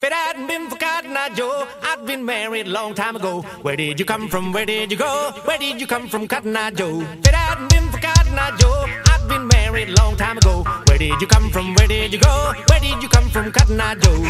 If it hadn't been for Cotton Eye Joe, I'd been married a long time ago. Where did you come from? Where did you go? Where did you come from, Cotton Eye Joe? If it hadn't been for Cotton Eye Joe, I'd been married a long time ago. Where did you come from? Where did you go? Where did you come from, Cotton Eye Joe?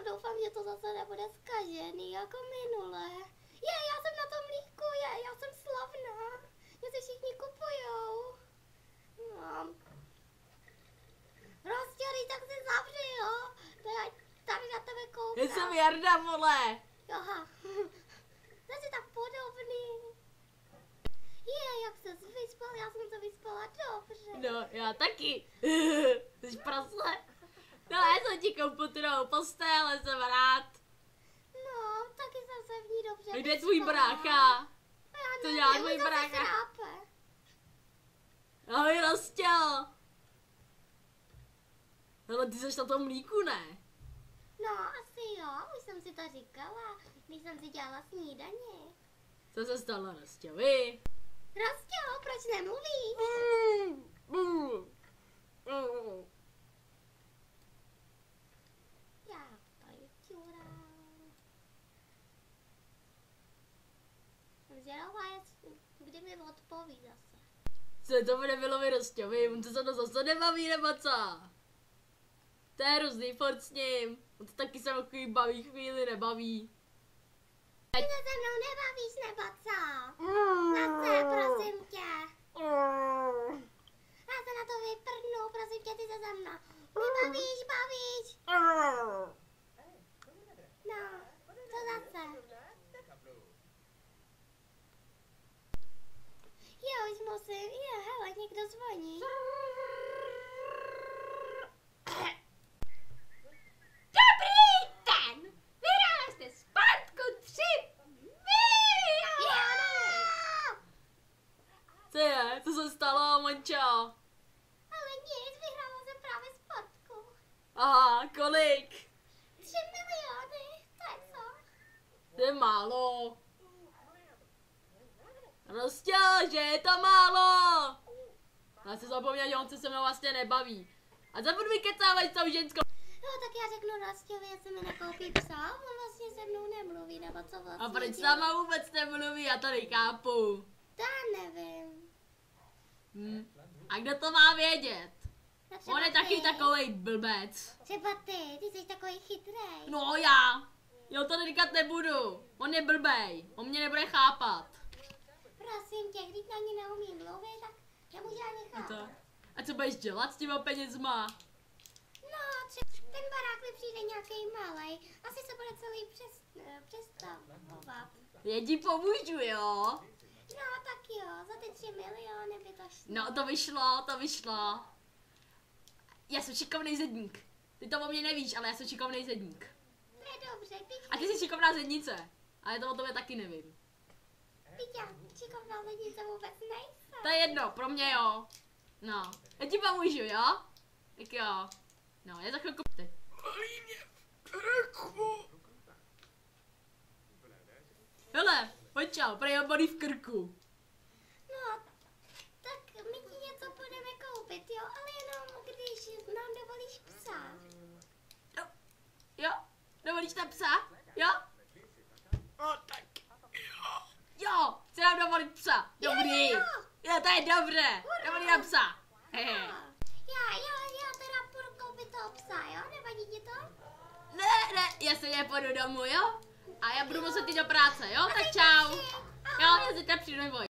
Doufám, že to zase nebude zkažený jako minule. Já jsem na tom mlíku, já jsem slavná. Mě se všichni kupujou. No. Rozdělí, tak si zavři, jo. Já tady na tebe koukám. Já jsem Jarda, vole. Aha. To je tak podobný. Jak ses vyspal, já jsem se vyspala dobře. No, já taky. Jsi prasle. No, já jsem ti koupil tu novou postel, ale jsem rád. No, taky jsem se v ní dobře Kde je tvůj brácha? To dělá tvůj brácha. brácha. Ahoj, Rostěl. Ale ty jsi na tom mlíku, ne? No, asi jo, už jsem si to říkala, když jsem si dělala snídaně. Co se stalo, Rostěli? Rostělo, proč nemluvíš? Já tady čurám. Jsem zvědavá, kdy mi odpoví zase. Co to bude bylo mi Rostěli? On se to zase nebaví, nebo co? To je hrozný, furt s ním. On to taky se takový baví, chvíli nebaví. Ty se se mnou nebavíš, nebo co? Zase, prosím tě. Já se na to vyprdnu, prosím tě, ty se se mnou. Nebavíš, bavíš. No, co zase? Jo, už musím, hele, někdo zvoní. Dobrý den! Vyhrála jste Spartku 3 miliony! Co je? Co se stalo, Mončo? Ale nic, vyhrála jsem právě Spartku. Aha, kolik? 3 miliony, to je co? To je málo. Rostěl, že je to málo. Já si zapomněl, že on se mnou vlastně nebaví. A zapomněl mi kecávat s tou ženskou. No tak já řeknu Rastěvi, jestli mi nekoupí psa, on vlastně se mnou nemluví, nebo co vlastně A proč s dělá? náma vůbec nemluví, já to nechápu. To nevím. A kdo to má vědět? No třeba On je taky ty. takovej blbec. Třeba ty jsi takový chytrej. No já. Jo, to říkat nebudu. On je blbej. On mě nebude chápat. Prosím tě, když na ní neumím mluvit, tak nemůže ani chápat. A co budeš dělat s těma penězma? No, třeba ten barák mi přijde nějaký malej, asi se bude celý přestavovat. Já ti pomůžu, jo? No tak jo, za ty 3 miliony by to šlo. No, to vyšlo. Já jsem šikovnej zedník. Ty to o mě nevíš, ale já jsem šikovnej zedník. To je dobře, A ty jsi šikovná zednice. Ale to o tobě taky nevím. já šikovná lednice vůbec nejsem. To je jedno, pro mě jo. No, já ti pomůžu, jo? Tak jo. No, já za chvilku... Bolí mě krku. Hele, pojď čau, prej ho bolí v krku. No, tak my ti něco budeme koupit, jo, ale jenom když nám dovolíš psa. Jo? Dovolíš tam psa? Jo? No tak jo. Jo, chci nám dovolit psa. Dobrý. Jo. Jo, to je dobré. Dovolí nám psa. Hehe. Já teda půjdu koupit toho psa, jo, nevadí ti to? Ne, já se nepůjdu domů, jo? A já budu muset jít do práce, jo? Tak čau. Jo, já zítra přijdu, neboj.